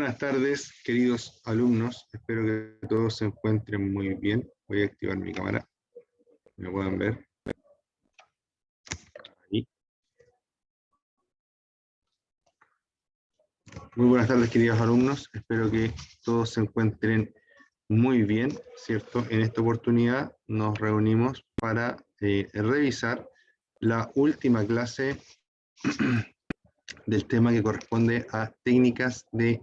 buenas tardes, queridos alumnos. Espero que todos se encuentren muy bien. Voy a activar mi cámara. Me pueden ver. Ahí. Muy buenas tardes, queridos alumnos. Espero que todos se encuentren muy bien, ¿cierto? En esta oportunidad nos reunimos para revisar la última clase del tema que corresponde a técnicas de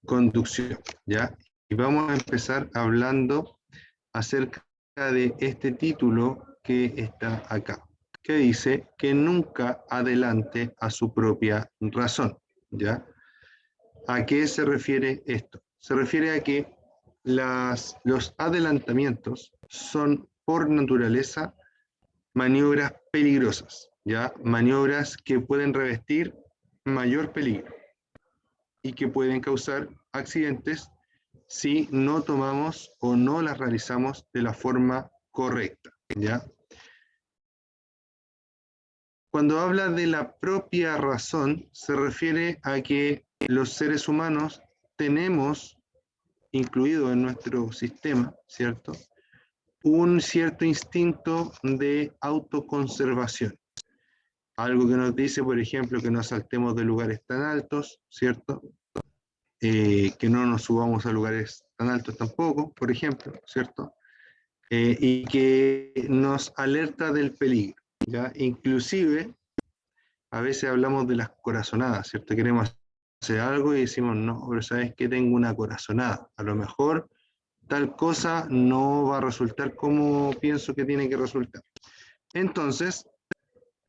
conducción, ¿ya? Y vamos a empezar hablando acerca de este título que está acá, que dice que nunca adelante a su propia razón, ¿ya? ¿A qué se refiere esto? Se refiere a que los adelantamientos son por naturaleza maniobras peligrosas, ¿ya? Maniobras que pueden revestir mayor peligro y que pueden causar accidentes si no tomamos o no las realizamos de la forma correcta, ¿ya? Cuando habla de la propia razón, se refiere a que los seres humanos tenemos incluido en nuestro sistema, ¿cierto?, un cierto instinto de autoconservación. Algo que nos dice, por ejemplo, que no saltemos de lugares tan altos, ¿cierto? Que no nos subamos a lugares tan altos tampoco, por ejemplo, ¿cierto? Y que nos alerta del peligro, ¿ya? Inclusive, a veces hablamos de las corazonadas, ¿cierto? Queremos hacer algo y decimos, no, pero ¿sabes qué? Tengo una corazonada. A lo mejor tal cosa no va a resultar como pienso que tiene que resultar. Entonces,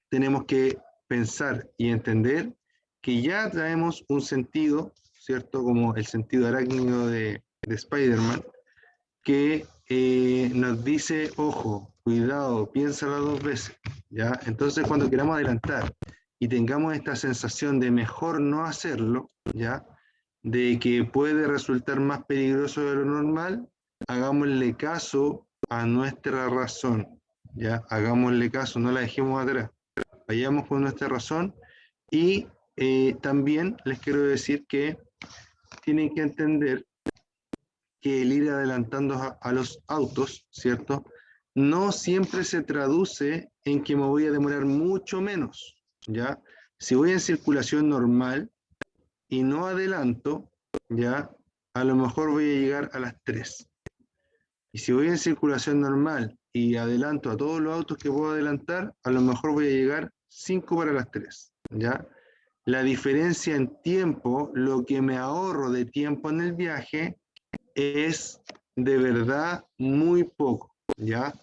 tenemos que pensar y entender que ya traemos un sentido, ¿cierto? Como el sentido arácnido de Spider-Man, que nos dice, ojo, cuidado, piénsalo dos veces, ¿ya? Entonces, cuando queramos adelantar y tengamos esta sensación de mejor no hacerlo, ¿ya? De que puede resultar más peligroso de lo normal, hagámosle caso a nuestra razón, ¿ya? Hagámosle caso, no la dejemos atrás, vayamos con nuestra razón y también les quiero decir que tienen que entender que el ir adelantando a los autos, ¿cierto? No siempre se traduce en que me voy a demorar mucho menos, ¿ya? Si voy en circulación normal y no adelanto, ¿ya? A lo mejor voy a llegar a las 3. Y si voy en circulación normal y adelanto a todos los autos que puedo adelantar, a lo mejor voy a llegar 5 para las 3, ¿ya? La diferencia en tiempo, lo que me ahorro de tiempo en el viaje, es de verdad muy poco, ¿ya?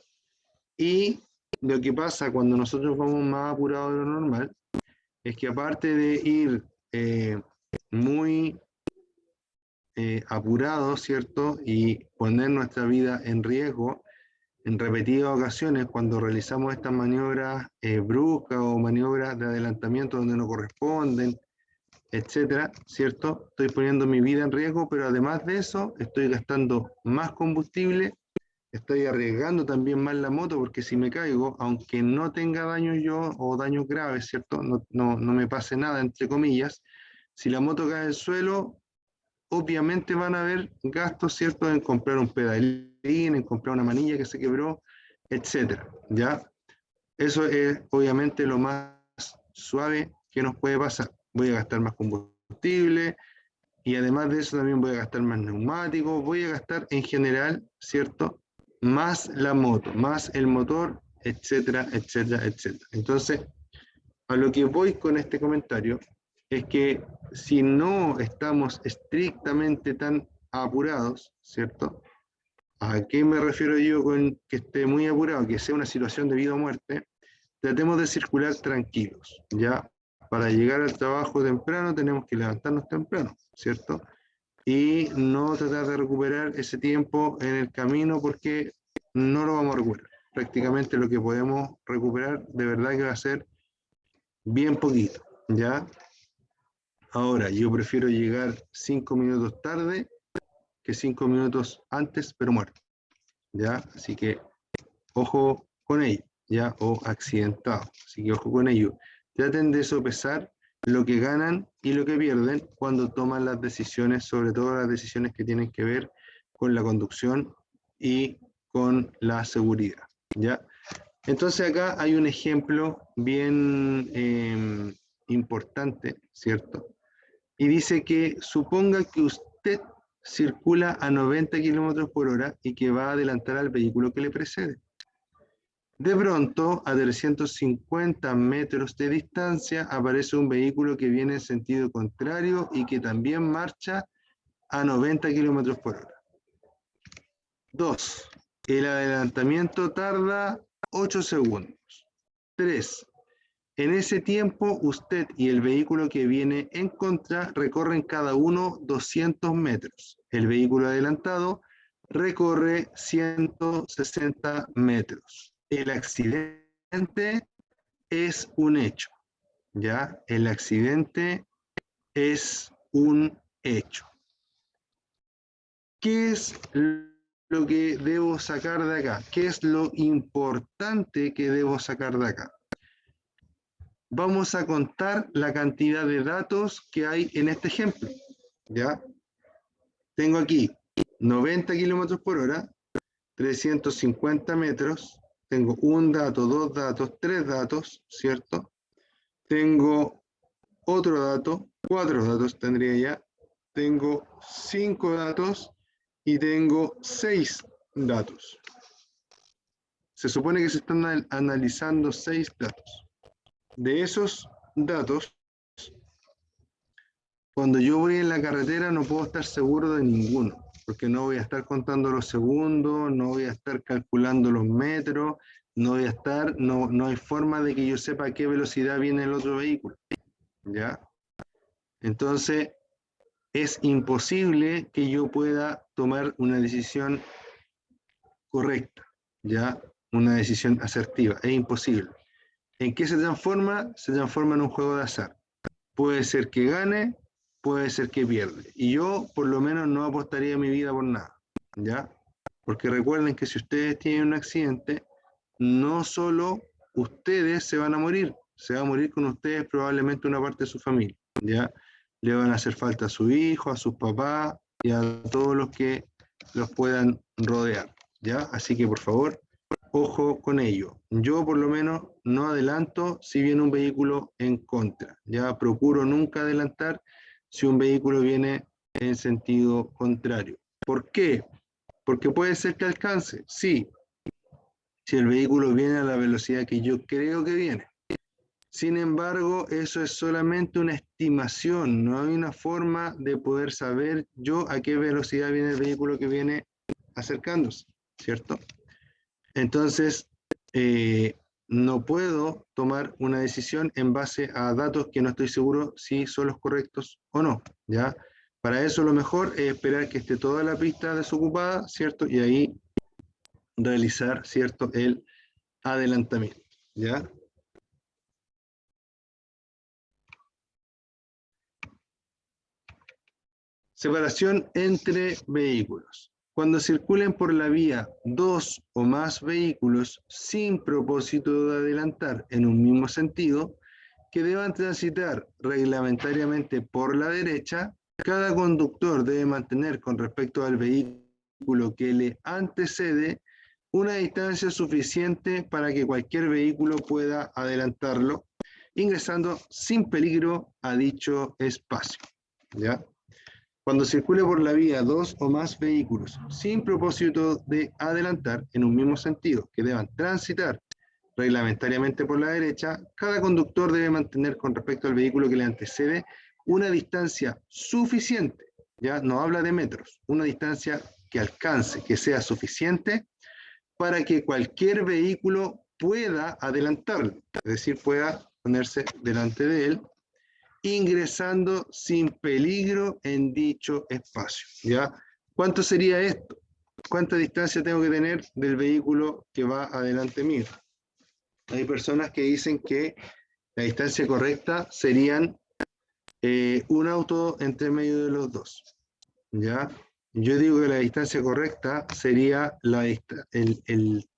Y lo que pasa cuando nosotros vamos más apurados de lo normal, es que aparte de ir muy apurados, ¿cierto? Y poner nuestra vida en riesgo en repetidas ocasiones cuando realizamos estas maniobras bruscas o maniobras de adelantamiento donde no corresponden, etcétera, ¿cierto? Estoy poniendo mi vida en riesgo, pero además de eso, estoy gastando más combustible, estoy arriesgando también más la moto, porque si me caigo, aunque no tenga daños yo o daños graves, ¿cierto? No me pase nada, entre comillas, si la moto cae al suelo, obviamente van a haber gastos, ¿cierto? En comprar un pedalín, en comprar una manilla que se quebró, etcétera, ¿ya? Eso es obviamente lo más suave que nos puede pasar. Voy a gastar más combustible y además de eso también voy a gastar más neumáticos, voy a gastar en general, ¿cierto? Más la moto, más el motor, etcétera, etcétera, etcétera. Entonces, a lo que voy con este comentario es que si no estamos estrictamente tan apurados, ¿cierto? ¿A qué me refiero yo con que esté muy apurado, que sea una situación de vida o muerte? Tratemos de circular tranquilos, ¿ya? Para llegar al trabajo temprano tenemos que levantarnos temprano, ¿cierto? Y no tratar de recuperar ese tiempo en el camino porque no lo vamos a recuperar. Prácticamente lo que podemos recuperar de verdad que va a ser bien poquito, ¿ya? Ahora, yo prefiero llegar 5 minutos tarde que 5 minutos antes, pero muerto, ¿ya? Así que ojo con ello, ¿ya? O accidentado, así que ojo con ello. Traten de sopesar lo que ganan y lo que pierden cuando toman las decisiones, sobre todo las decisiones que tienen que ver con la conducción y con la seguridad, ¿ya? Entonces acá hay un ejemplo bien importante, ¿cierto? Y dice que suponga que usted circula a 90 kilómetros por hora y que va a adelantar al vehículo que le precede. De pronto, a 350 metros de distancia, aparece un vehículo que viene en sentido contrario y que también marcha a 90 kilómetros por hora. 2. El adelantamiento tarda 8 segundos. 3. En ese tiempo, usted y el vehículo que viene en contra recorren cada uno 200 metros. El vehículo adelantado recorre 160 metros. El accidente es un hecho, ¿ya? El accidente es un hecho. ¿Qué es lo que debo sacar de acá? ¿Qué es lo importante que debo sacar de acá? Vamos a contar la cantidad de datos que hay en este ejemplo, ¿ya? Tengo aquí 90 kilómetros por hora, 350 metros, tengo un dato, dos datos, tres datos, ¿cierto? Tengo otro dato, cuatro datos tendría ya, tengo 5 datos y tengo 6 datos. Se supone que se están analizando 6 datos. De esos datos, cuando yo voy en la carretera no puedo estar seguro de ninguno, porque no voy a estar contando los segundos, no voy a estar calculando los metros, no hay forma de que yo sepa a qué velocidad viene el otro vehículo, ¿ya? Entonces, es imposible que yo pueda tomar una decisión correcta, ¿ya? Una decisión asertiva, es imposible. ¿En qué se transforma? Se transforma en un juego de azar. Puede ser que gane, puede ser que pierde. Y yo, por lo menos, no apostaría mi vida por nada, ¿ya? Porque recuerden que si ustedes tienen un accidente, no solo ustedes se van a morir, se va a morir con ustedes probablemente una parte de su familia, ¿ya? Le van a hacer falta a su hijo, a sus papás y a todos los que los puedan rodear, ¿ya? Así que, por favor, ojo con ello. Yo por lo menos no adelanto si viene un vehículo en contra. Ya procuro nunca adelantar si un vehículo viene en sentido contrario. ¿Por qué? Porque puede ser que alcance, sí, si el vehículo viene a la velocidad que yo creo que viene. Sin embargo, eso es solamente una estimación, no hay una forma de poder saber yo a qué velocidad viene el vehículo que viene acercándose, ¿cierto? Entonces, no puedo tomar una decisión en base a datos que no estoy seguro si son los correctos o no, ¿ya? Para eso lo mejor es esperar que esté toda la pista desocupada, ¿cierto? Y ahí realizar, ¿cierto? El adelantamiento, ¿ya? Separación entre vehículos. Cuando circulen por la vía dos o más vehículos sin propósito de adelantar en un mismo sentido, que deban transitar reglamentariamente por la derecha, cada conductor debe mantener con respecto al vehículo que le antecede una distancia suficiente para que cualquier vehículo pueda adelantarlo, ingresando sin peligro a dicho espacio, ¿ya? Cuando circule por la vía dos o más vehículos sin propósito de adelantar en un mismo sentido, que deban transitar reglamentariamente por la derecha, cada conductor debe mantener con respecto al vehículo que le antecede una distancia suficiente, ya no habla de metros, una distancia que alcance, que sea suficiente para que cualquier vehículo pueda adelantarlo, es decir, pueda ponerse delante de él, ingresando sin peligro en dicho espacio, ¿ya? ¿Cuánto sería esto? ¿Cuánta distancia tengo que tener del vehículo que va adelante mío? Hay personas que dicen que la distancia correcta serían un auto entre medio de los dos, ¿ya? Yo digo que la distancia correcta sería el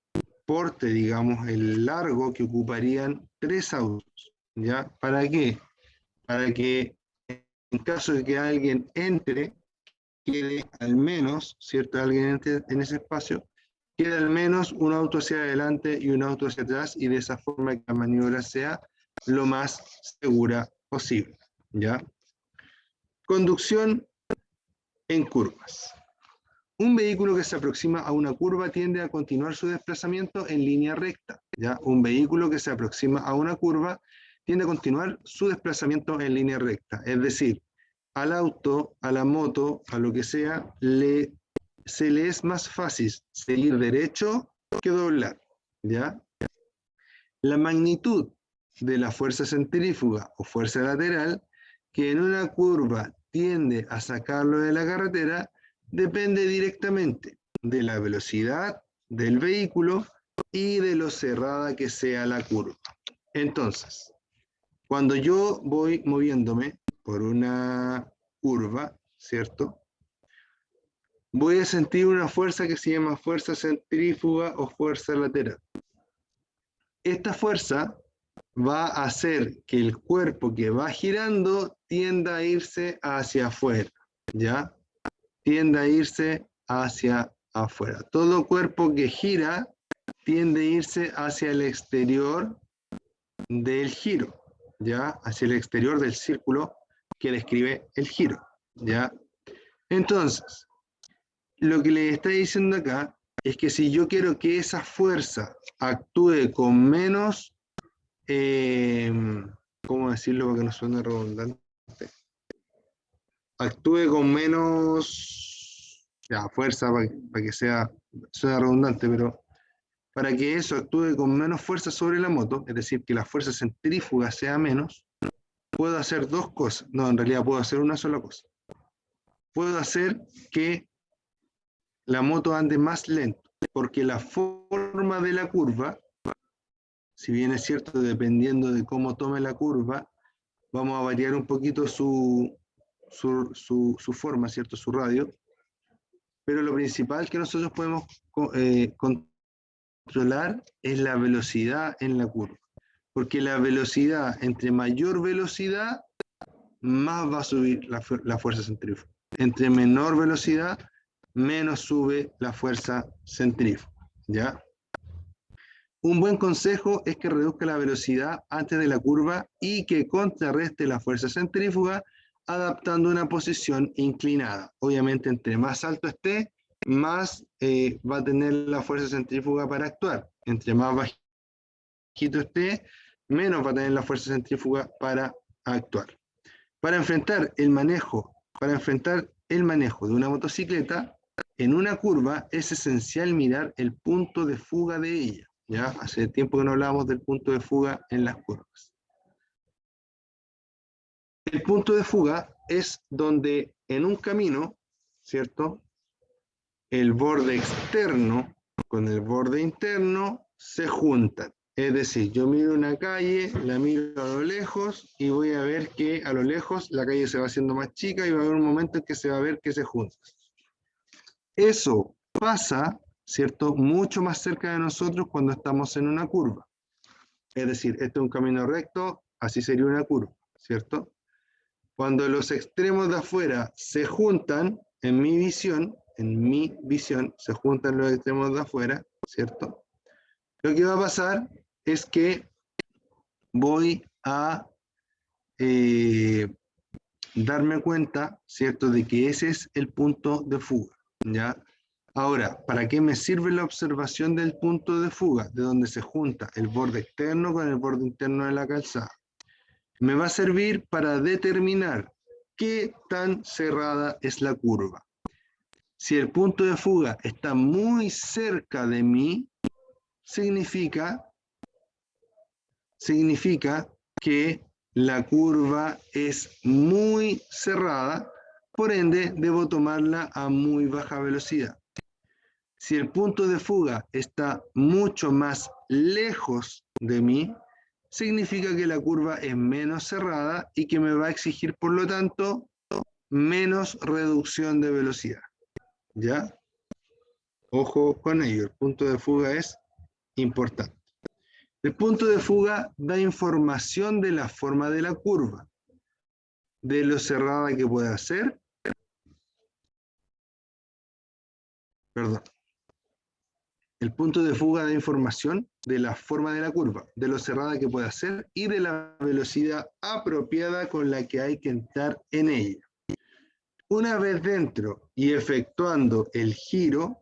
porte, digamos, el largo que ocuparían tres autos, ¿ya? ¿Para qué? para que en caso de que alguien entre, quede al menos, ¿cierto? Alguien entre en ese espacio, quede al menos un auto hacia adelante y un auto hacia atrás, y de esa forma que la maniobra sea lo más segura posible, ¿ya? Conducción en curvas. Un vehículo que se aproxima a una curva tiende a continuar su desplazamiento en línea recta, ¿ya? Un vehículo que se aproxima a una curva tiende a continuar su desplazamiento en línea recta, es decir, al auto, a la moto, a lo que sea, se le es más fácil seguir derecho que doblar, ¿ya? La magnitud de la fuerza centrífuga o fuerza lateral que en una curva tiende a sacarlo de la carretera depende directamente de la velocidad del vehículo y de lo cerrada que sea la curva. Entonces, cuando yo voy moviéndome por una curva, ¿cierto? Voy a sentir una fuerza que se llama fuerza centrífuga o fuerza lateral. Esta fuerza va a hacer que el cuerpo que va girando tienda a irse hacia afuera, ¿ya? Tiende a irse hacia afuera. Todo cuerpo que gira tiende a irse hacia el exterior del giro, ¿ya? Hacia el exterior del círculo que describe el giro, ¿ya? Entonces, lo que le está diciendo acá es que si yo quiero que esa fuerza actúe con menos, ¿cómo decirlo para que no suene redundante? Actúe con menos fuerza, para que suene redundante, pero para que eso actúe con menos fuerza sobre la moto, es decir, que la fuerza centrífuga sea menos, puedo hacer dos cosas. No, en realidad puedo hacer una sola cosa. Puedo hacer que la moto ande más lento, porque la forma de la curva, si bien es cierto, dependiendo de cómo tome la curva, vamos a variar un poquito su forma, ¿cierto? Su radio, pero lo principal que nosotros podemos controlar es la velocidad en la curva, porque la velocidad, entre mayor velocidad, más va a subir la fuerza centrífuga. Entre menor velocidad, menos sube la fuerza centrífuga, ¿ya? Un buen consejo es que reduzca la velocidad antes de la curva y que contrarreste la fuerza centrífuga adaptando una posición inclinada. Obviamente, entre más alto esté, más va a tener la fuerza centrífuga para actuar. Entre más bajito esté, menos va a tener la fuerza centrífuga para actuar. Para enfrentar el manejo de una motocicleta en una curva es esencial mirar el punto de fuga de ella. ¿Ya? Hace tiempo que no hablábamos del punto de fuga en las curvas. El punto de fuga es donde en un camino, ¿cierto? El borde externo con el borde interno se juntan. Es decir, yo miro una calle, la miro a lo lejos y voy a ver que a lo lejos la calle se va haciendo más chica y va a haber un momento en que se va a ver que se juntan. Eso pasa, ¿cierto? Mucho más cerca de nosotros cuando estamos en una curva. Es decir, este es un camino recto, así sería una curva, ¿cierto? Cuando los extremos de afuera se juntan, en mi visión, se juntan los extremos de afuera, ¿cierto? Lo que va a pasar es que voy a darme cuenta, ¿cierto?, de que ese es el punto de fuga, ¿ya? Ahora, ¿para qué me sirve la observación del punto de fuga, de donde se junta el borde externo con el borde interno de la calzada? Me va a servir para determinar qué tan cerrada es la curva. Si el punto de fuga está muy cerca de mí, significa que la curva es muy cerrada, por ende debo tomarla a muy baja velocidad. Si el punto de fuga está mucho más lejos de mí, significa que la curva es menos cerrada y que me va a exigir, por lo tanto, menos reducción de velocidad. ¿Ya? Ojo con ello, el punto de fuga es importante. El punto de fuga da información de la forma de la curva. de lo cerrada que pueda ser, perdón, el punto de fuga de información de la forma de la curva, de lo cerrada que pueda ser y de la velocidad apropiada con la que hay que entrar en ella. Una vez dentro y efectuando el giro,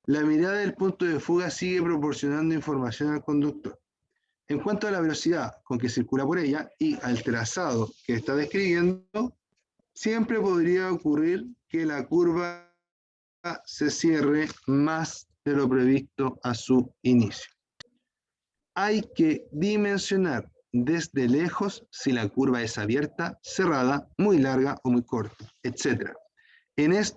la mirada del punto de fuga sigue proporcionando información al conductor. En cuanto a la velocidad con que circula por ella y al trazado que está describiendo, siempre podría ocurrir que la curva se cierre más de lo previsto a su inicio. Hay que dimensionar desde lejos si la curva es abierta, cerrada, muy larga o muy corta, etc.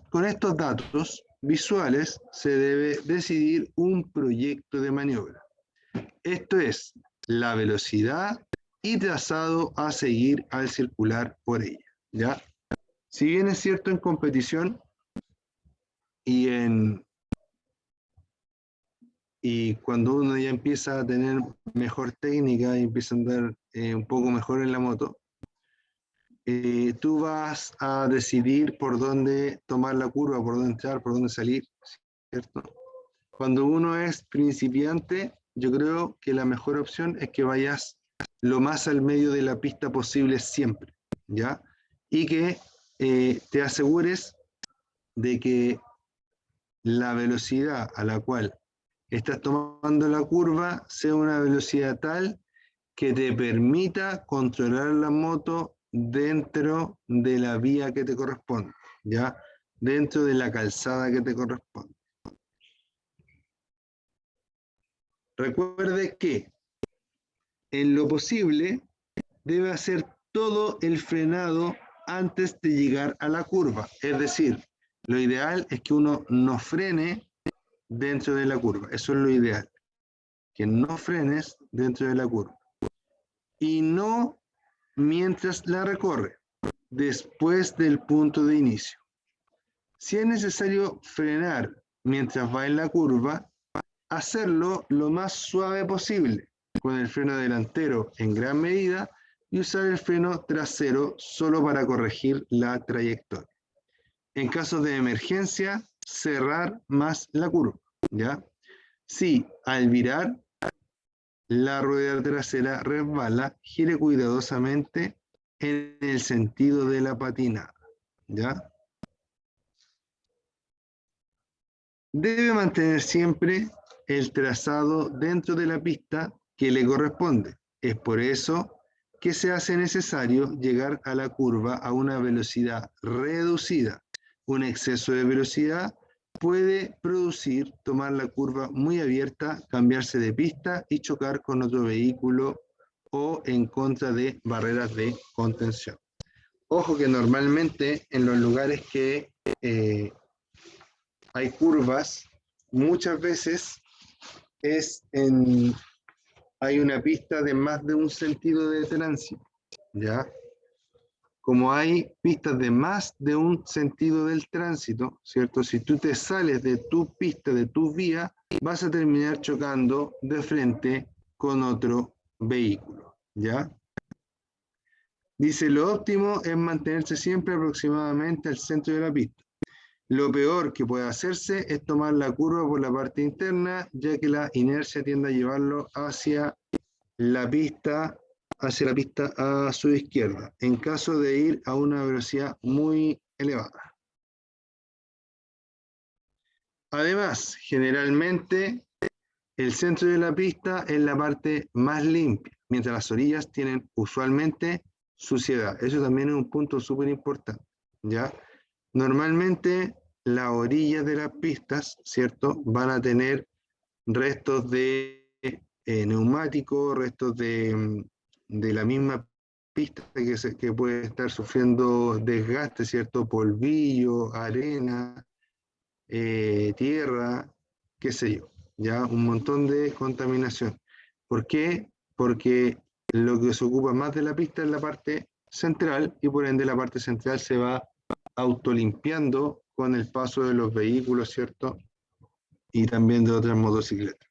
Con estos datos visuales se debe decidir un proyecto de maniobra. Esto es la velocidad y trazado a seguir al circular por ella, ¿ya? Si bien es cierto en competición y cuando uno ya empieza a tener mejor técnica y empieza a andar un poco mejor en la moto, tú vas a decidir por dónde tomar la curva, por dónde entrar, por dónde salir, ¿cierto? Cuando uno es principiante, yo creo que la mejor opción es que vayas lo más al medio de la pista posible siempre, ¿ya? Y que te asegures de que la velocidad a la cual estás tomando la curva sea una velocidad tal que te permita controlar la moto dentro de la vía que te corresponde, ¿ya? Dentro de la calzada que te corresponde. Recuerde que en lo posible debe hacer todo el frenado antes de llegar a la curva. Es decir, lo ideal es que uno no frene dentro de la curva. Eso es lo ideal. Que no frenes dentro de la curva. Y no mientras la recorre, después del punto de inicio. Si es necesario frenar mientras va en la curva, hacerlo lo más suave posible, con el freno delantero en gran medida y usar el freno trasero solo para corregir la trayectoria. En casos de emergencia, cerrar más la curva, ¿ya? Si al virar la rueda trasera resbala, gire cuidadosamente en el sentido de la patinada, ¿ya? Debe mantener siempre el trazado dentro de la pista que le corresponde. Es por eso que se hace necesario llegar a la curva a una velocidad reducida. Un exceso de velocidad puede producir tomar la curva muy abierta, cambiarse de pista y chocar con otro vehículo o en contra de barreras de contención. Ojo que normalmente en los lugares que hay curvas, muchas veces hay una pista de más de un sentido de tránsito, ¿ya? Como hay pistas de más de un sentido del tránsito, ¿cierto? Si tú te sales de tu pista, de tu vía, vas a terminar chocando de frente con otro vehículo, ¿ya? Dice, lo óptimo es mantenerse siempre aproximadamente al centro de la pista. Lo peor que puede hacerse es tomar la curva por la parte interna, ya que la inercia tiende a llevarlo hacia la pista a su izquierda, en caso de ir a una velocidad muy elevada. Además, generalmente el centro de la pista es la parte más limpia, mientras las orillas tienen usualmente suciedad. Eso también es un punto súper importante, ¿ya? Normalmente las orillas de las pistas, ¿cierto? Van a tener restos de neumáticos, restos de la misma pista que puede estar sufriendo desgaste, ¿cierto? Polvillo, arena, tierra, qué sé yo, ya un montón de contaminación. ¿Por qué? Porque lo que se ocupa más de la pista es la parte central y por ende la parte central se va autolimpiando con el paso de los vehículos, ¿cierto? Y también de otras motocicletas.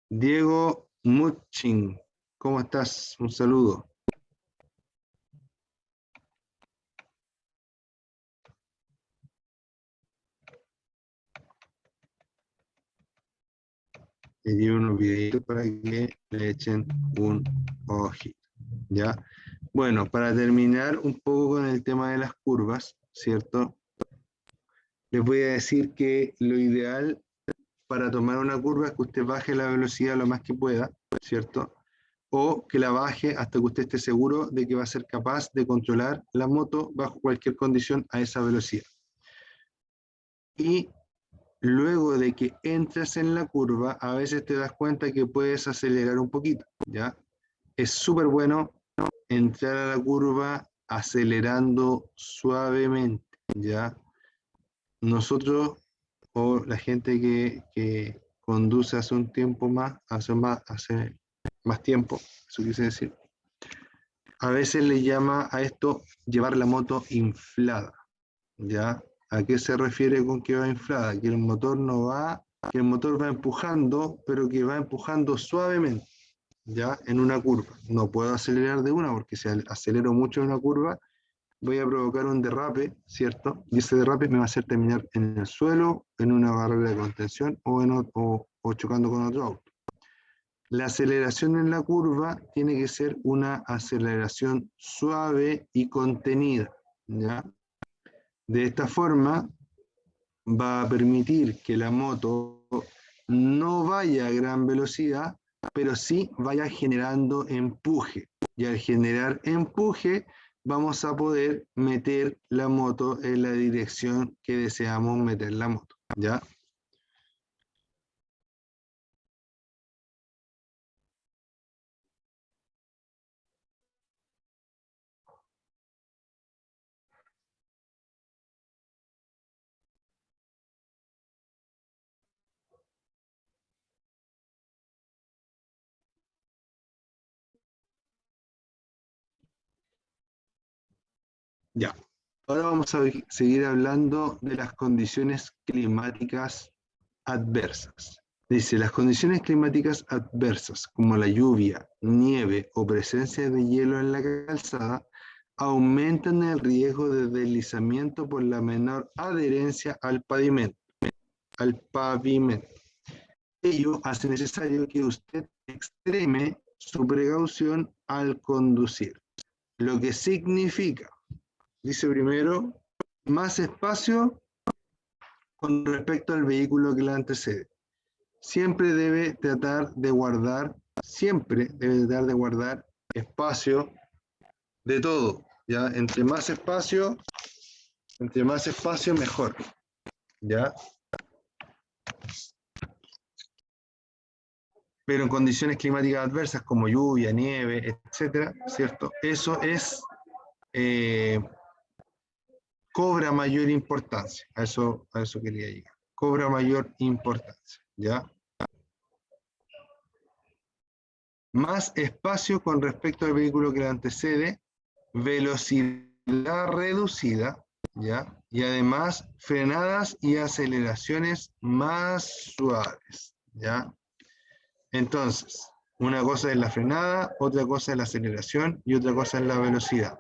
Diego Muchin, ¿cómo estás? Un saludo. Le di unos videitos para que le echen un ojito, ¿ya? Bueno, para terminar un poco con el tema de las curvas, ¿cierto? Les voy a decir que lo ideal para tomar una curva es que usted baje la velocidad lo más que pueda, ¿cierto? O que la baje hasta que usted esté seguro de que va a ser capaz de controlar la moto bajo cualquier condición a esa velocidad. Y luego de que entras en la curva, a veces te das cuenta que puedes acelerar un poquito, ¿ya? Es súper bueno entrar a la curva acelerando suavemente, ¿ya? Nosotros, o la gente que conduce hace un tiempo más, hace más tiempo, eso quise decir, a veces le llama a esto llevar la moto inflada, ¿ya? ¿A qué se refiere con que va inflada? Que el motor no va, que el motor va empujando, pero que va empujando suavemente, ¿ya? En una curva. No puedo acelerar de una, porque si acelero mucho en una curva, voy a provocar un derrape, ¿cierto? Y ese derrape me va a hacer terminar en el suelo, en una barrera de contención o chocando con otro auto. La aceleración en la curva tiene que ser una aceleración suave y contenida, ¿ya? De esta forma va a permitir que la moto no vaya a gran velocidad, pero sí vaya generando empuje. Y al generar empuje, vamos a poder meter la moto en la dirección que deseamos meter la moto, ¿ya? Ya. Ahora vamos a seguir hablando de las condiciones climáticas adversas. Dice, las condiciones climáticas adversas, como la lluvia, nieve o presencia de hielo en la calzada, aumentan el riesgo de deslizamiento por la menor adherencia al pavimento. Ello hace necesario que usted extreme su precaución al conducir, lo que significa, dice primero, más espacio con respecto al vehículo que la antecede. Siempre debe tratar de guardar espacio de todo, ¿ya? Entre más espacio mejor, ¿ya? Pero en condiciones climáticas adversas como lluvia, nieve, etcétera, ¿cierto? Eso eh, cobra mayor importancia, a eso quería llegar, cobra mayor importancia, ¿ya? Más espacio con respecto al vehículo que le antecede, velocidad reducida, ¿ya? Y además frenadas y aceleraciones más suaves, ¿ya? Entonces, una cosa es la frenada, otra cosa es la aceleración y otra cosa es la velocidad.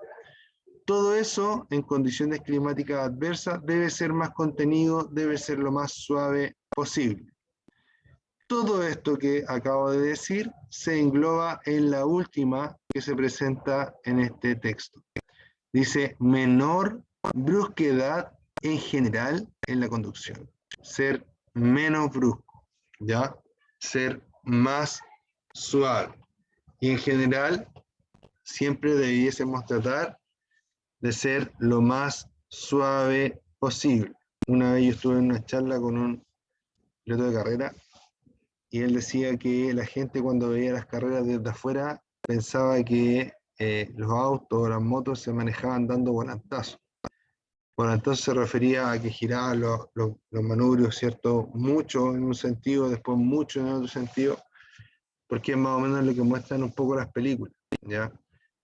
Todo eso en condiciones climáticas adversas debe ser más contenido, debe ser lo más suave posible. Todo esto que acabo de decir se engloba en la última que se presenta en este texto. Dice menor brusquedad en general en la conducción. Ser menos brusco, ¿ya? Ser más suave. Y en general, siempre debiésemos tratar de ser lo más suave posible. Una vez yo estuve en una charla con un piloto de carrera y él decía que la gente cuando veía las carreras desde afuera pensaba que los autos o las motos se manejaban dando volantazos. Volantazo se refería a que giraban los manubrios, ¿cierto? Mucho en un sentido, después mucho en otro sentido, porque es más o menos lo que muestran un poco las películas, ¿ya?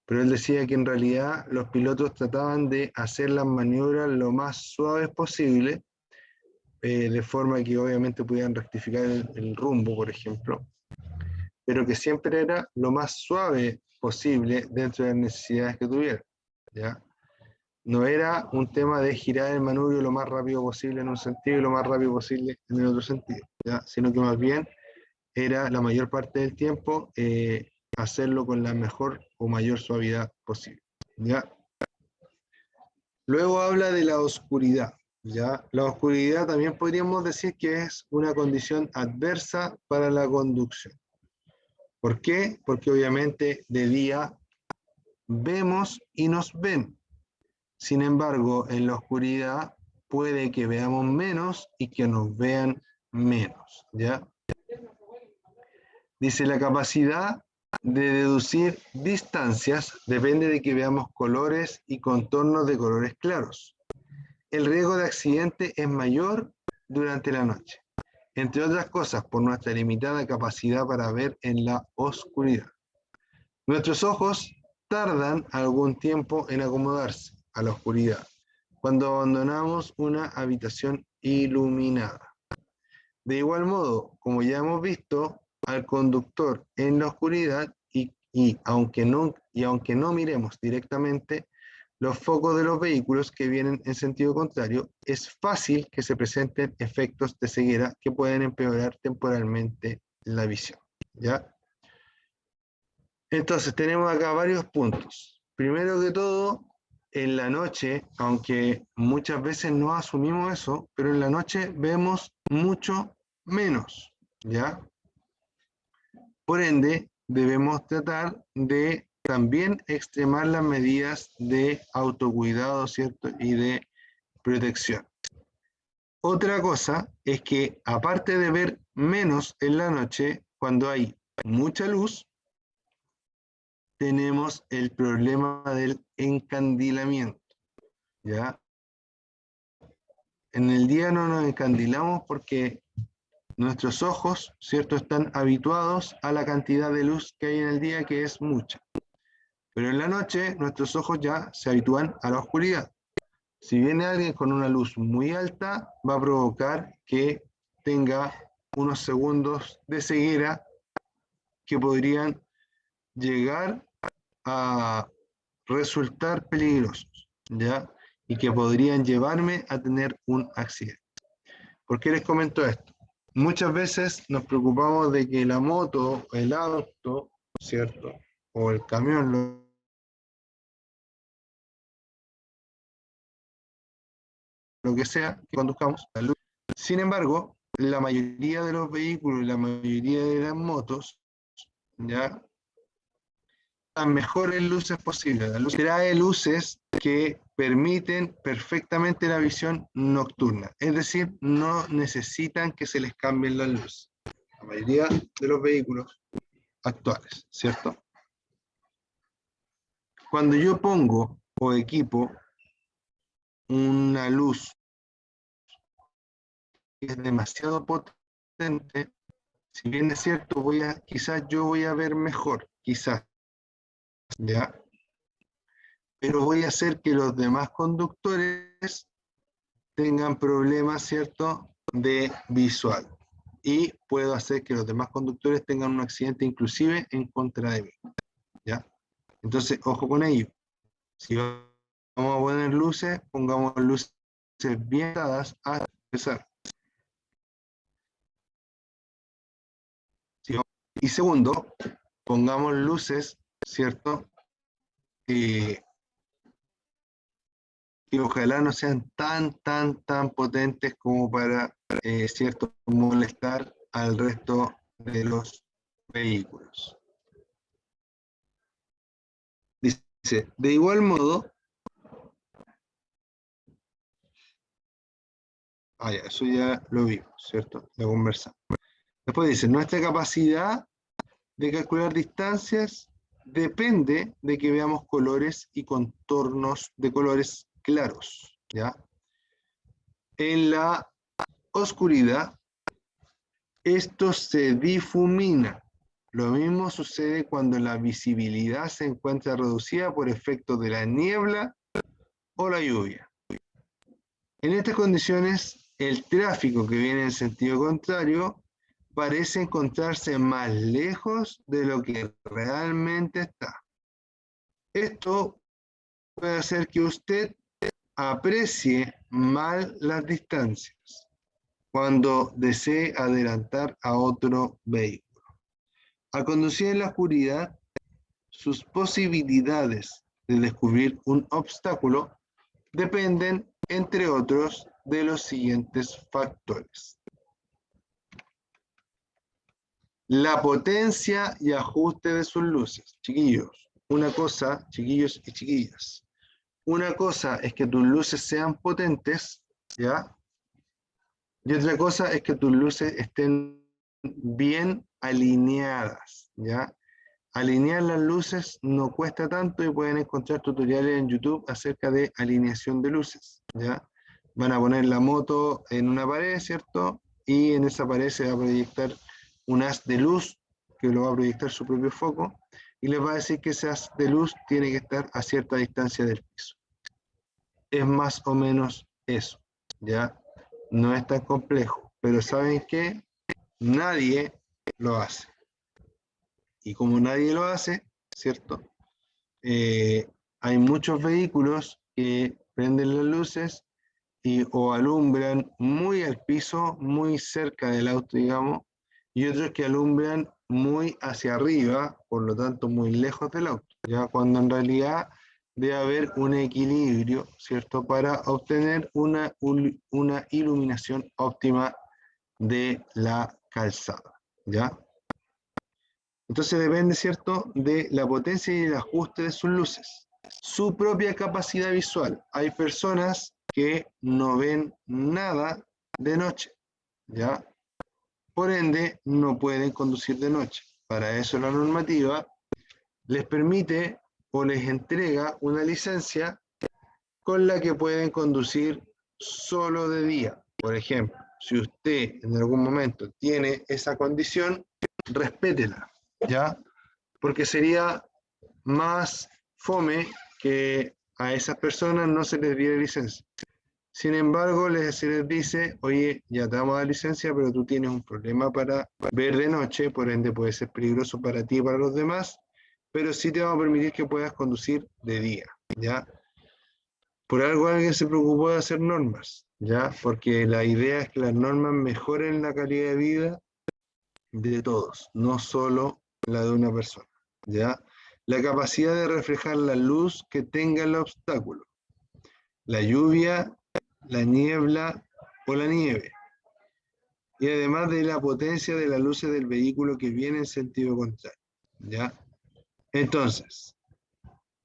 Pero él decía que en realidad los pilotos trataban de hacer las maniobras lo más suaves posible, de forma que obviamente pudieran rectificar el rumbo, por ejemplo, pero que siempre era lo más suave posible dentro de las necesidades que tuviera, ¿ya? No era un tema de girar el manubrio lo más rápido posible en un sentido y lo más rápido posible en el otro sentido, ¿ya? Sino que más bien era la mayor parte del tiempo hacerlo con la mejor o mayor suavidad posible, ¿ya? Luego habla de la oscuridad, ¿ya? La oscuridad también podríamos decir que es una condición adversa para la conducción. ¿Por qué? Porque obviamente de día vemos y nos ven. Sin embargo, en la oscuridad puede que veamos menos y que nos vean menos, ¿ya? Dice, la capacidad de deducir distancias depende de que veamos colores y contornos de colores claros. El riesgo de accidente es mayor durante la noche, entre otras cosas por nuestra limitada capacidad para ver en la oscuridad. Nuestros ojos tardan algún tiempo en acomodarse a la oscuridad cuando abandonamos una habitación iluminada. De igual modo, como ya hemos visto, al conductor en la oscuridad aunque no miremos directamente los focos de los vehículos que vienen en sentido contrario, es fácil que se presenten efectos de ceguera que pueden empeorar temporalmente la visión, ¿ya? Entonces tenemos acá varios puntos. Primero que todo, en la noche, aunque muchas veces no asumimos eso, pero en la noche vemos mucho menos, ¿ya? Por ende, debemos tratar de también extremar las medidas de autocuidado, ¿cierto? Y de protección. Otra cosa es que, aparte de ver menos en la noche, cuando hay mucha luz, tenemos el problema del encandilamiento, ¿ya? En el día no nos encandilamos porque nuestros ojos, ¿cierto?, están habituados a la cantidad de luz que hay en el día, que es mucha. Pero en la noche nuestros ojos ya se habitúan a la oscuridad. Si viene alguien con una luz muy alta, va a provocar que tenga unos segundos de ceguera que podrían llegar a resultar peligrosos, ¿ya? Y que podrían llevarme a tener un accidente. ¿Por qué les comento esto? Muchas veces nos preocupamos de que la moto, el auto, ¿cierto? O el camión, lo que sea que conduzcamos, la luz. Sin embargo, la mayoría de los vehículos y la mayoría de las motos, ¿ya?, las mejores luces posibles. La luz trae luces que permiten perfectamente la visión nocturna. Es decir, no necesitan que se les cambien las luces. La mayoría de los vehículos actuales, ¿cierto? Cuando yo pongo o equipo una luz que es demasiado potente, si bien es cierto, quizás yo voy a ver mejor, quizás, ¿ya? Pero voy a hacer que los demás conductores tengan problemas, ¿cierto?, de visual. Y puedo hacer que los demás conductores tengan un accidente inclusive en contra de mí, ¿ya? Entonces, ojo con ello. Si vamos a poner luces, pongamos luces bien dadas a empezar. ¿Sí? Y segundo, pongamos luces, ¿cierto?, que ojalá no sean tan potentes como para, ¿cierto?, molestar al resto de los vehículos. Dice, de igual modo, eso ya lo vimos, ¿cierto?, lo conversamos. Después dice, nuestra capacidad de calcular distancias depende de que veamos colores y contornos de colores claros, ¿ya? En la oscuridad, esto se difumina. Lo mismo sucede cuando la visibilidad se encuentra reducida por efectos de la niebla o la lluvia. En estas condiciones, el tráfico que viene en sentido contrario parece encontrarse más lejos de lo que realmente está. Esto puede hacer que usted aprecie mal las distancias cuando desee adelantar a otro vehículo. Al conducir en la oscuridad, sus posibilidades de descubrir un obstáculo dependen, entre otros, de los siguientes factores. La potencia y ajuste de sus luces. Chiquillos, una cosa, chiquillos y chiquillas, una cosa es que tus luces sean potentes, ¿ya? Y otra cosa es que tus luces estén bien alineadas, ¿ya? Alinear las luces no cuesta tanto y pueden encontrar tutoriales en YouTube acerca de alineación de luces, ¿ya? Van a poner la moto en una pared, ¿cierto? Y en esa pared se va a proyectar un haz de luz que lo va a proyectar su propio foco y les va a decir que ese haz de luz tiene que estar a cierta distancia del piso. Es más o menos eso, ¿ya? No es tan complejo, pero ¿saben qué? Nadie lo hace. Y como nadie lo hace, ¿cierto? Hay muchos vehículos que prenden las luces y o alumbran muy al piso, muy cerca del auto, digamos, y otros que alumbran muy hacia arriba, por lo tanto muy lejos del auto, ya cuando en realidad debe haber un equilibrio, ¿cierto? Para obtener una iluminación óptima de la calzada, ¿ya? Entonces depende, ¿cierto?, de la potencia y el ajuste de sus luces. Su propia capacidad visual. Hay personas que no ven nada de noche, ¿ya? Por ende, no pueden conducir de noche. Para eso la normativa les permite o les entrega una licencia con la que pueden conducir solo de día. Por ejemplo, si usted en algún momento tiene esa condición, respétela, ¿ya? Porque sería más fome que a esas personas no se les diera licencia. Sin embargo, se les dice, oye, ya te damos la licencia, pero tú tienes un problema para ver de noche, por ende puede ser peligroso para ti y para los demás, pero sí te vamos a permitir que puedas conducir de día, ¿ya? Por algo alguien se preocupó de hacer normas, ¿ya? Porque la idea es que las normas mejoren la calidad de vida de todos, no solo la de una persona, ¿ya? La capacidad de reflejar la luz que tenga el obstáculo, la lluvia, la niebla o la nieve, y además de la potencia de las luces del vehículo que viene en sentido contrario, ¿ya? Entonces,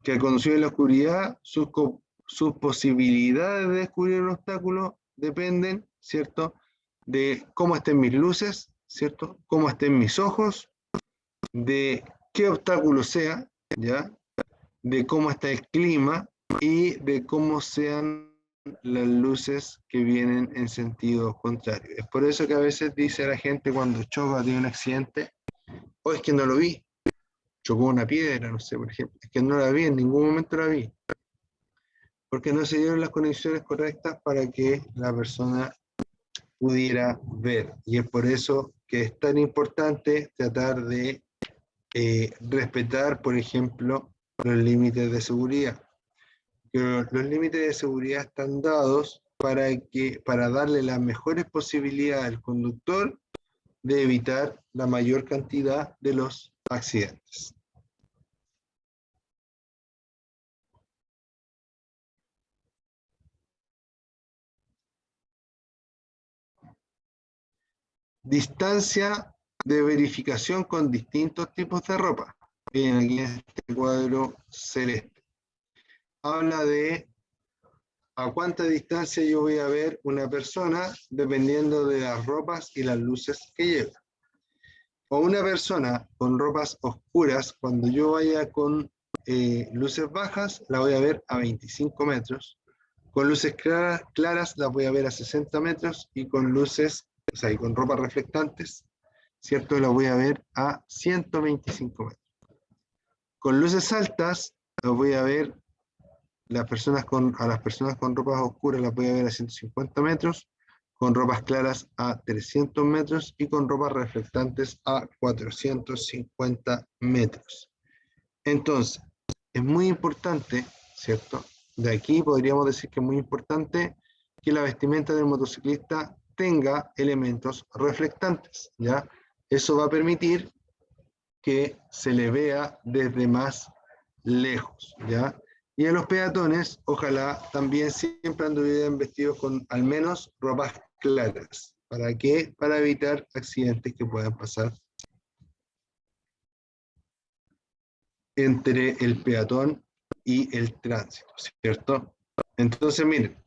que al conducir en la oscuridad, sus posibilidades de descubrir un obstáculo dependen, ¿cierto?, de cómo estén mis luces, ¿cierto?, cómo estén mis ojos, de qué obstáculo sea, ¿ya?, de cómo está el clima y de cómo sean las luces que vienen en sentido contrario. Es por eso que a veces dice la gente cuando choca, tiene un accidente, o es que no lo vi, chocó una piedra, no sé, por ejemplo, es que no la vi, en ningún momento la vi, porque no se dieron las condiciones correctas para que la persona pudiera ver. Y es por eso que es tan importante tratar de respetar, por ejemplo, los límites de seguridad. Los límites de seguridad están dados para darle las mejores posibilidades al conductor de evitar la mayor cantidad de los accidentes. Distancia de verificación con distintos tipos de ropa. Bien, aquí en este cuadro celeste. Habla de a cuánta distancia yo voy a ver una persona dependiendo de las ropas y las luces que lleva. O una persona con ropas oscuras, cuando yo vaya con luces bajas, la voy a ver a 25 metros. Con luces claras la voy a ver a 60 metros y con luces, o sea, y con ropas reflectantes, ¿cierto? La voy a ver a 125 metros. Con luces altas, la voy a ver a las personas con ropas oscuras las voy a ver a 150 metros, con ropas claras a 300 metros y con ropas reflectantes a 450 metros. Entonces, es muy importante, ¿cierto? De aquí podríamos decir que es muy importante que la vestimenta del motociclista tenga elementos reflectantes, ¿ya? Eso va a permitir que se le vea desde más lejos, ¿ya? Y a los peatones, ojalá también siempre anduvieran vestidos con al menos ropas claras. ¿Para qué? Para evitar accidentes que puedan pasar entre el peatón y el tránsito, ¿cierto? Entonces, miren,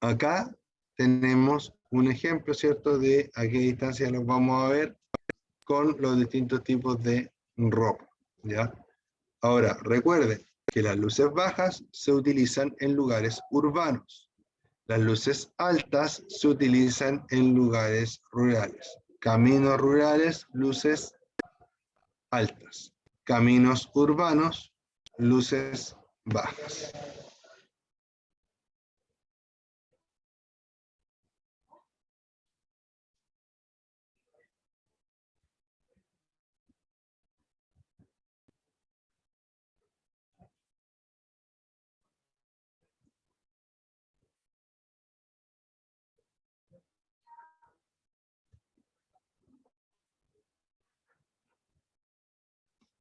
acá tenemos un ejemplo, ¿cierto?, de a qué distancia nos vamos a ver con los distintos tipos de ropa, ¿ya? Ahora, recuerden que las luces bajas se utilizan en lugares urbanos. Las luces altas se utilizan en lugares rurales. Caminos rurales, luces altas. Caminos urbanos, luces bajas.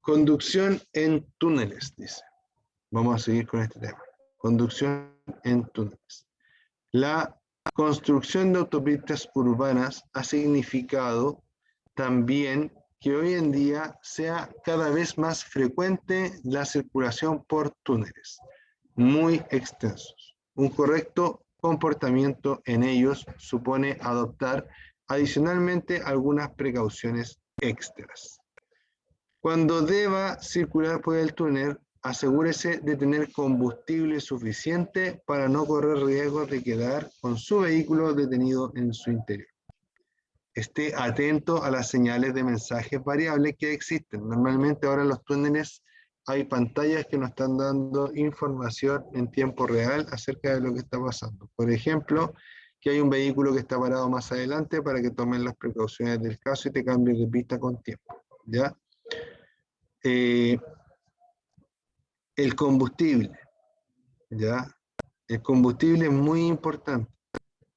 Conducción en túneles, dice. Vamos a seguir con este tema. Conducción en túneles. La construcción de autopistas urbanas ha significado también que hoy en día sea cada vez más frecuente la circulación por túneles muy extensos. Un correcto comportamiento en ellos supone adoptar adicionalmente algunas precauciones extras. Cuando deba circular por el túnel, asegúrese de tener combustible suficiente para no correr riesgos de quedar con su vehículo detenido en su interior. Esté atento a las señales de mensajes variables que existen. Normalmente ahora en los túneles hay pantallas que nos están dando información en tiempo real acerca de lo que está pasando. Por ejemplo, que hay un vehículo que está parado más adelante para que tomen las precauciones del caso y te cambies de pista con tiempo, ¿ya? El combustible, ¿ya? El combustible es muy importante.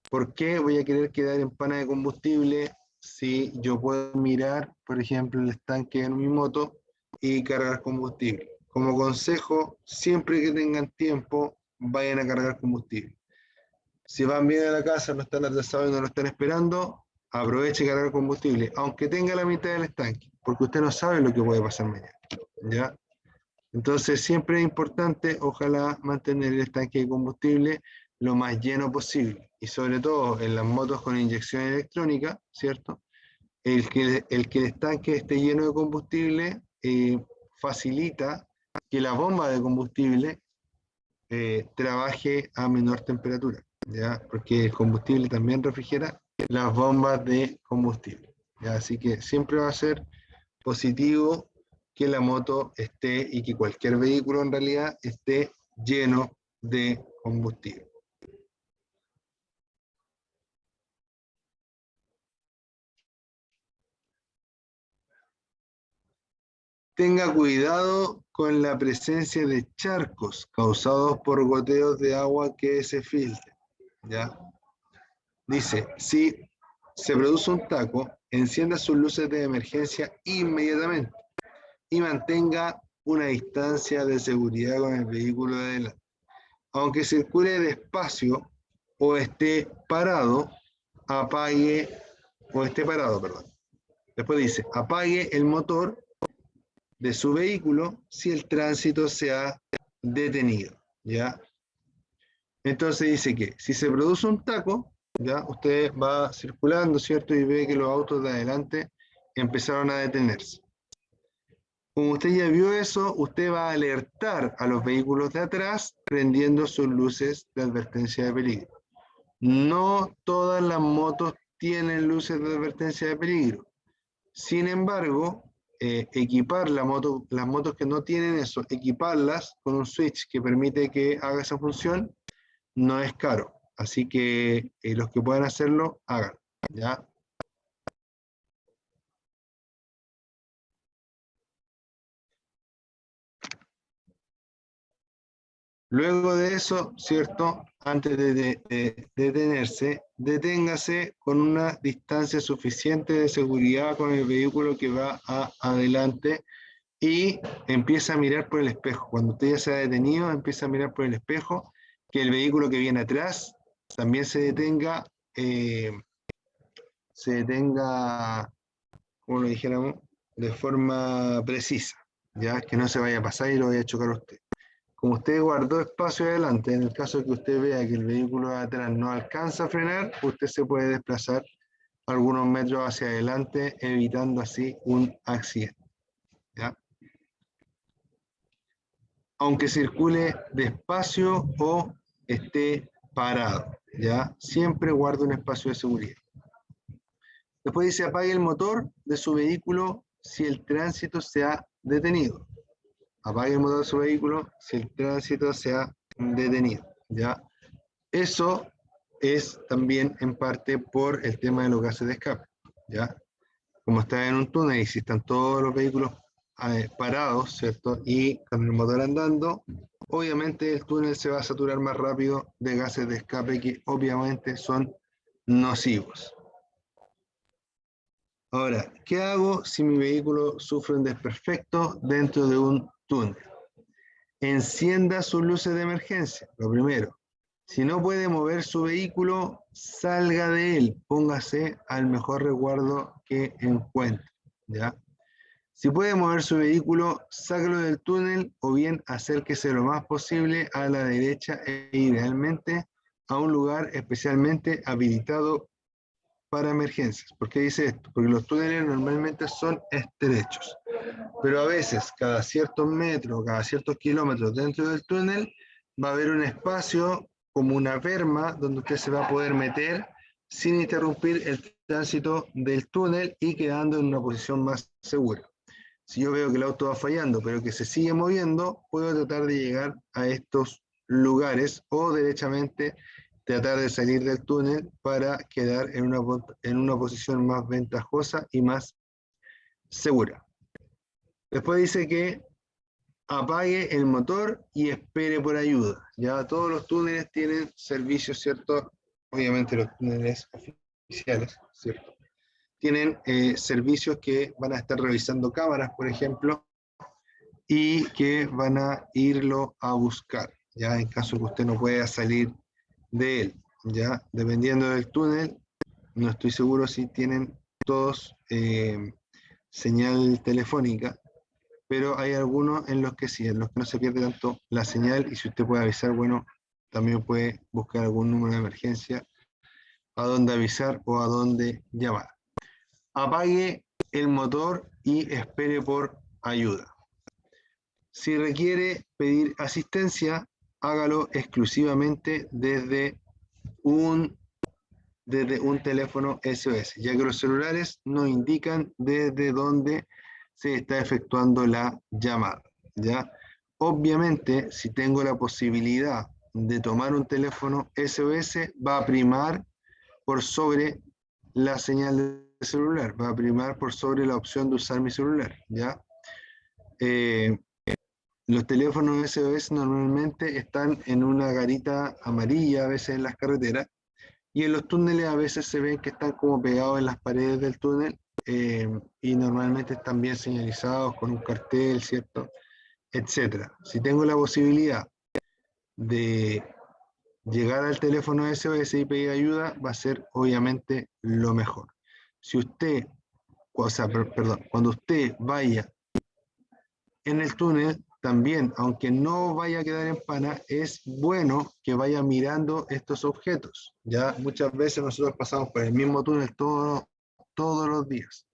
¿Por qué voy a querer quedar en pana de combustible si yo puedo mirar, por ejemplo, el estanque en mi moto y cargar combustible? Como consejo, siempre que tengan tiempo, vayan a cargar combustible. Si van bien a la casa, no están atrasados y no lo están esperando, aproveche y cargar combustible, aunque tenga la mitad del estanque, porque usted no sabe lo que puede pasar mañana, ¿ya? Entonces siempre es importante, ojalá, mantener el estanque de combustible lo más lleno posible. Y sobre todo en las motos con inyección electrónica, ¿cierto? El estanque esté lleno de combustible facilita que la bomba de combustible trabaje a menor temperatura, ¿ya? Porque el combustible también refrigera las bombas de combustible, ¿ya? Así que siempre va a ser positivo que la moto esté y que cualquier vehículo en realidad esté lleno de combustible. Tenga cuidado con la presencia de charcos causados por goteos de agua que se filtran, ¿ya? Dice, si se produce un taco, encienda sus luces de emergencia inmediatamente y mantenga una distancia de seguridad con el vehículo de adelante. Aunque circule despacio o esté parado, apague, o esté parado, perdón. Después dice, apague el motor de su vehículo si el tránsito se ha detenido, ¿ya? Entonces dice que si se produce un taco, ya usted va circulando, ¿cierto? Y ve que los autos de adelante empezaron a detenerse. Como usted ya vio eso, usted va a alertar a los vehículos de atrás prendiendo sus luces de advertencia de peligro. No todas las motos tienen luces de advertencia de peligro. Sin embargo, equipar las motos que no tienen eso, equiparlas con un switch que permite que haga esa función, no es caro. Así que los que puedan hacerlo, háganlo, ¿ya? Luego de eso, ¿cierto? Antes de detenerse, deténgase con una distancia suficiente de seguridad con el vehículo que va adelante y empieza a mirar por el espejo. Cuando usted ya se ha detenido, empieza a mirar por el espejo, que el vehículo que viene atrás también eh, se detenga, como lo dijéramos, de forma precisa, ya que no se vaya a pasar y lo vaya a chocar a usted. Como usted guardó espacio adelante, en el caso de que usted vea que el vehículo de atrás no alcanza a frenar, usted se puede desplazar algunos metros hacia adelante, evitando así un accidente, ¿ya? Aunque circule despacio o esté parado, ¿ya? Siempre guarde un espacio de seguridad. Después dice apague el motor de su vehículo si el tránsito se ha detenido. Apague el motor de su vehículo si el tránsito se ha detenido, ¿ya? Eso es también en parte por el tema de los gases de escape, ¿ya? Como está en un túnel y si están todos los vehículos parados, ¿cierto? Y con el motor andando, obviamente el túnel se va a saturar más rápido de gases de escape que obviamente son nocivos. Ahora, ¿qué hago si mi vehículo sufre un desperfecto dentro de un túnel? Encienda sus luces de emergencia, lo primero. Si no puede mover su vehículo, salga de él, póngase al mejor resguardo que encuentre, ¿ya? Si puede mover su vehículo, sáquelo del túnel o bien acérquese lo más posible a la derecha e idealmente a un lugar especialmente habilitado para emergencias. ¿Por qué dice esto? Porque los túneles normalmente son estrechos, pero a veces cada ciertos metros, cada ciertos kilómetros dentro del túnel va a haber un espacio como una berma donde usted se va a poder meter sin interrumpir el tránsito del túnel y quedando en una posición más segura. Si yo veo que el auto va fallando, pero que se sigue moviendo, puedo tratar de llegar a estos lugares o derechamente tratar de salir del túnel para quedar en una posición más ventajosa y más segura. Después dice que apague el motor y espere por ayuda. Ya todos los túneles tienen servicios, ¿cierto? Obviamente los túneles oficiales, ¿cierto? Tienen servicios que van a estar revisando cámaras, por ejemplo, y que van a irlo a buscar, ya en caso que usted no pueda salir de él, ya dependiendo del túnel, no estoy seguro si tienen todos señal telefónica, pero hay algunos en los que sí, en los que no se pierde tanto la señal y si usted puede avisar, bueno, también puede buscar algún número de emergencia a dónde avisar o a dónde llamar. Apague el motor y espere por ayuda. Si requiere pedir asistencia, hágalo exclusivamente desde un teléfono SOS, ya que los celulares no indican desde dónde se está efectuando la llamada, ¿ya? Obviamente, si tengo la posibilidad de tomar un teléfono SOS, va a primar por sobre la señal de celular, va a primar por sobre la opción de usar mi celular, ¿ya? Los teléfonos SOS normalmente están en una garita amarilla, a veces en las carreteras, y en los túneles a veces se ven que están como pegados en las paredes del túnel, y normalmente están bien señalizados con un cartel, ¿cierto? Etcétera. Si tengo la posibilidad de llegar al teléfono SOS y pedir ayuda, va a ser obviamente lo mejor. Si usted, o sea, perdón, cuando usted vaya en el túnel, también, aunque no vaya a quedar en pana, es bueno que vaya mirando estos objetos. Ya muchas veces nosotros pasamos por el mismo túnel todos los días.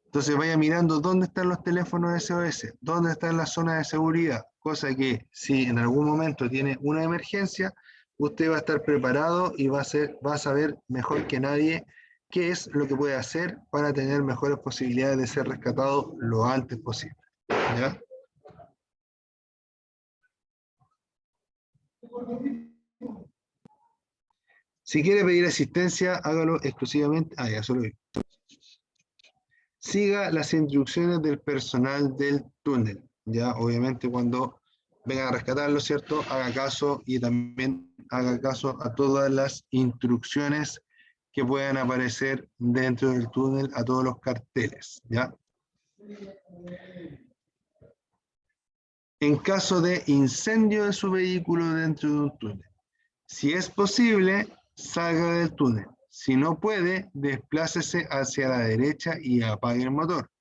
Entonces vaya mirando dónde están los teléfonos SOS, dónde están las zonas de seguridad, cosa que si en algún momento tiene una emergencia, usted va a estar preparado y va a saber mejor que nadie qué es lo que puede hacer para tener mejores posibilidades de ser rescatado lo antes posible. ¿Ya? Si quiere pedir asistencia, hágalo exclusivamente. Ah, ya, solo vi. Siga las instrucciones del personal del túnel. Ya, obviamente, cuando vengan a rescatarlo, ¿cierto? Haga caso y también haga caso a todas las instrucciones que puedan aparecer dentro del túnel, a todos los carteles, ¿ya? En caso de incendio de su vehículo dentro de un túnel, si es posible, salga del túnel. Si no puede, desplácese hacia la derecha y apague el motor.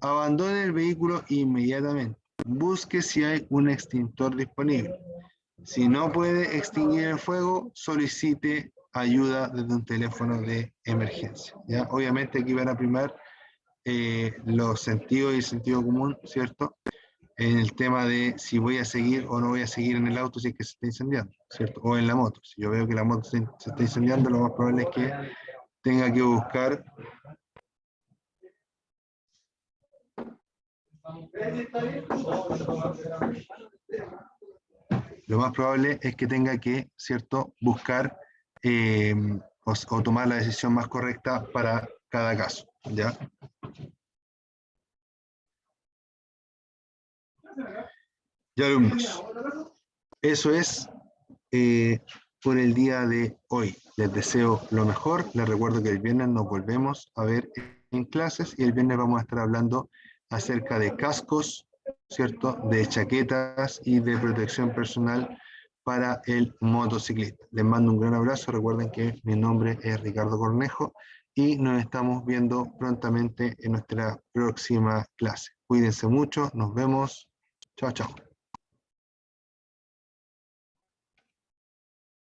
Abandone el vehículo inmediatamente. Busque si hay un extintor disponible. Si no puede extinguir el fuego, solicite ayuda desde un teléfono de emergencia. ¿Ya? Obviamente aquí van a primar los sentidos y el sentido común, ¿cierto? En el tema de si voy a seguir o no voy a seguir en el auto si es que se está incendiando, ¿cierto? O en la moto. Si yo veo que la moto se está incendiando, lo más probable es que tenga que buscar lo más probable es que tenga que, ¿cierto?, buscar o tomar la decisión más correcta para cada caso, ¿ya? Y alumnos, eso es por el día de hoy. Les deseo lo mejor. Les recuerdo que el viernes nos volvemos a ver en clases y el viernes vamos a estar hablando acerca de cascos, ¿cierto?, de chaquetas y de protección personal para el motociclista. Les mando un gran abrazo. Recuerden que mi nombre es Ricardo Cornejo y nos estamos viendo prontamente en nuestra próxima clase. Cuídense mucho. Nos vemos. Chao, chao.